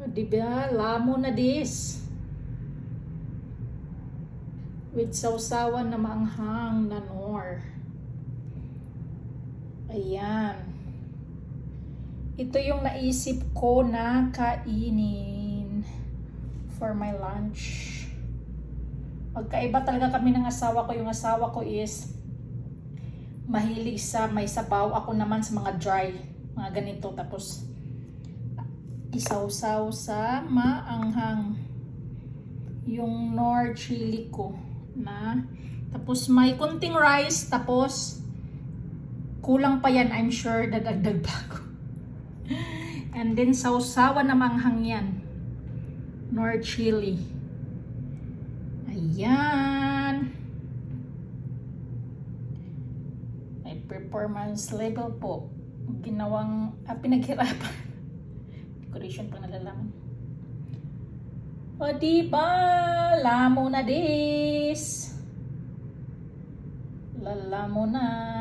Diba? Lamo na this. With sausawan na maanghang na nor. Ayan. Ito yung naisip ko na kainin for my lunch. Magkaiba talaga kami ng asawa ko. Yung asawa ko is mahilig sa may sabaw. Ako naman sa mga dry. Mga ganito. Tapos isawsaw sa maanghang yung nor chili ko na. Tapos may kunting rice. Tapos kulang pa yan, I'm sure. Dadagdag pa ako. And then sausawan na maanghang yan. Nor chili. Ayan. May performance level po. Ginawang pinaghirapan. Decoration pa nalalaman. O diba? Lamo na this. Lalamo na.